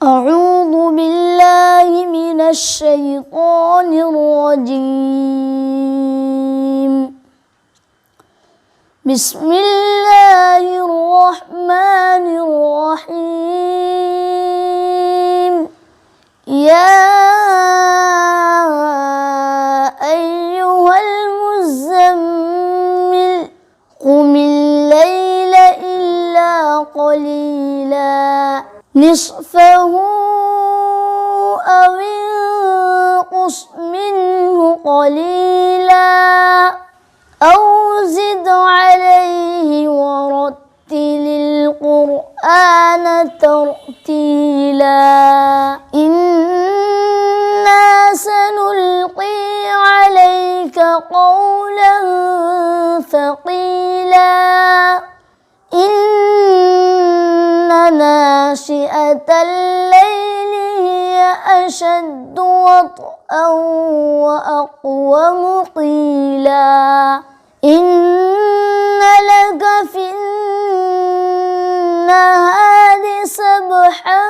أعوذ بالله من الشيطان الرجيم. بسم الله الرحمن الرحيم. يا أيها المزمل قم الليل إلا قليلا نصفه أو انقص منه قليلا أو زد عليه ورتل القرآن ترتيلا إنا سنلقي عليك قولا ثقيلا إن ناشئة الليل هي أشد وطئا وأقوم قيلا إن لك في النهار سبحا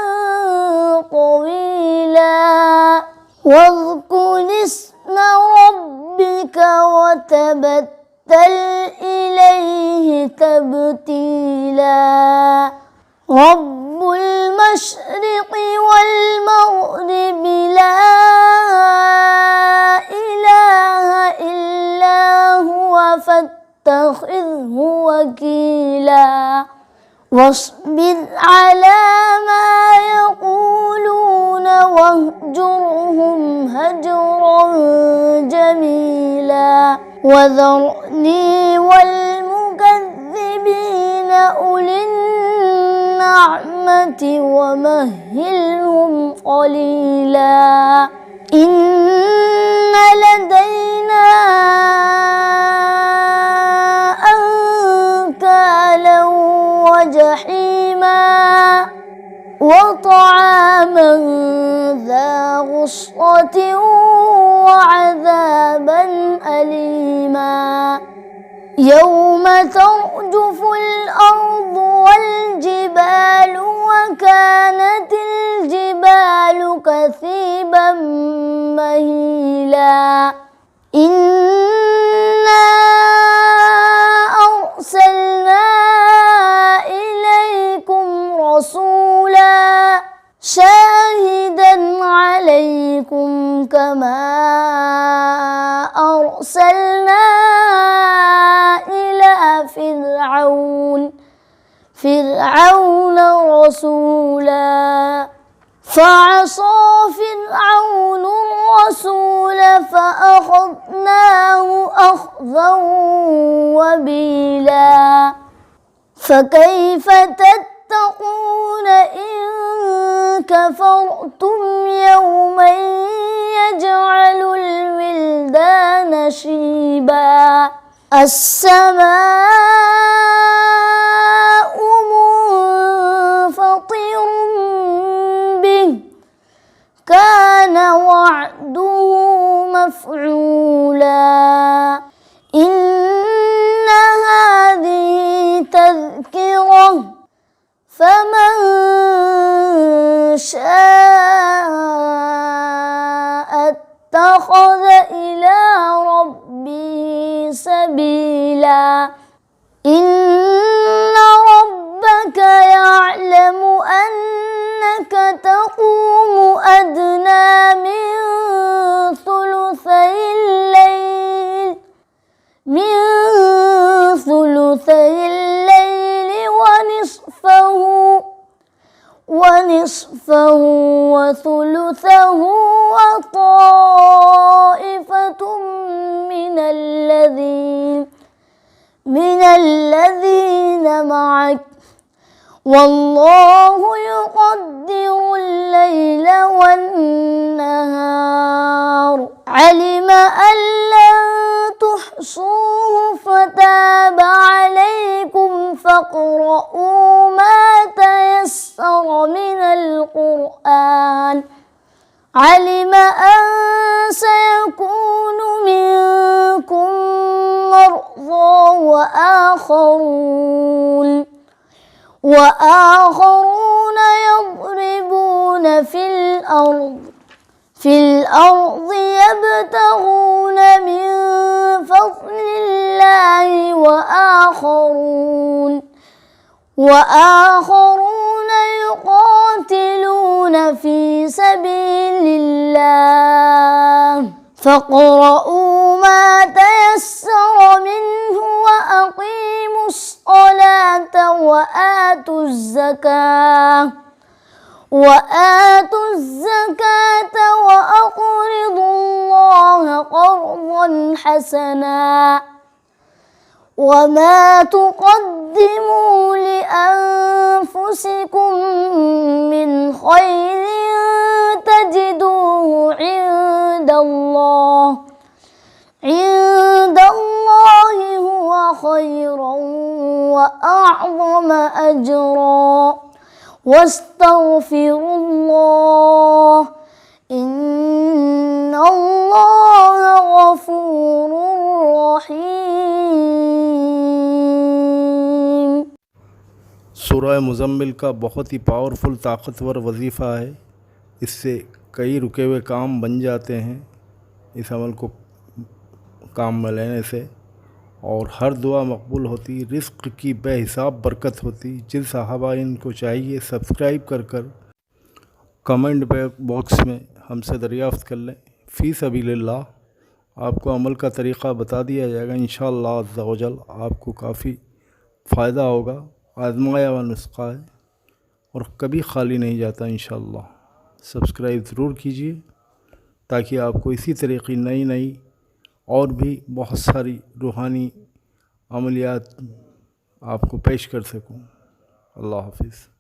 طويلا واذكر اسم ربك وتبتل إليه تبتيلا رب المشرق والمغرب لا إله إلا هو فاتخذه وكيلا واصبر على ما يقولون واهجرهم هجرا جميلا وذرني والمكذبين أولي النعمة ومهلهم قليلا إن لدينا أنكالا وجحيما وطعاما ذا غصة وعذابا أليما يوم ترجف الأرض والجبال وكانت الجبال كثيبا مهيلا إنا أرسلنا إليكم رسولا شاهدا عليكم كما أرسلنا إلى فرعون رسولا فعصى فرعون الرسول فأخذناه أخذا وبيلا فكيف تتقون إن كفرتم يوما يجعل الولدان شيبا السماء منفطر به كان وعده مفعولا إن هذه تذكرة فمن شاء اتخذ إلى ربه سبيلا إن ربك يعلم أنك تقوم أدنى من ثلثي الليل ونصفه وثلثه وطائفة من الذين معك والله يقدر الليل والنهار علم أن لن تحصوه فتاب عليكم فاقرؤوا ما تيسر من القرآن علم أن سيكون منكم مرضى وآخرون يضربون في الأرض يبتغون من فضل الله وآخرون يقاتلون في سبيل الله فاقرؤوا ما تيسر منه وأقيموا الصلاة وآتوا الزكاة وأقرضوا الله قرضا حسنا وما تقدموا لأنفسكم من خير تجدوه عند الله هو خيرا وأعظم أجرا واستغفروا الله إن الله غفور रहीम। सूरा मुज़म्मिल का बहुत ही पावरफुल ताकतवर वजीफ़ा है। इससे कई रुके हुए काम बन जाते हैं इस अमल को काम में लेने से, और हर दुआ मकबूल होती, रिज़्क़ की बेहिसाब बरकत होती। जिन सहाबाइन को चाहिए सब्सक्राइब कर कमेंट बॉक्स में हमसे दरियाफ़्त कर लें। फ़ी सबीलिल्लाह आपको अमल का तरीक़ा बता दिया जाएगा इंशाअल्लाह अज़्ज़ा वजल। आपको काफ़ी फ़ायदा होगा। आज़माया हुआ नुस्ख़ा है और कभी ख़ाली नहीं जाता इंशाअल्लाह। सब्सक्राइब ज़रूर कीजिए ताकि आपको इसी तरीक़े नई और भी बहुत सारी रूहानी अमलियात आपको पेश कर सकूं। अल्लाह हाफ़िज़।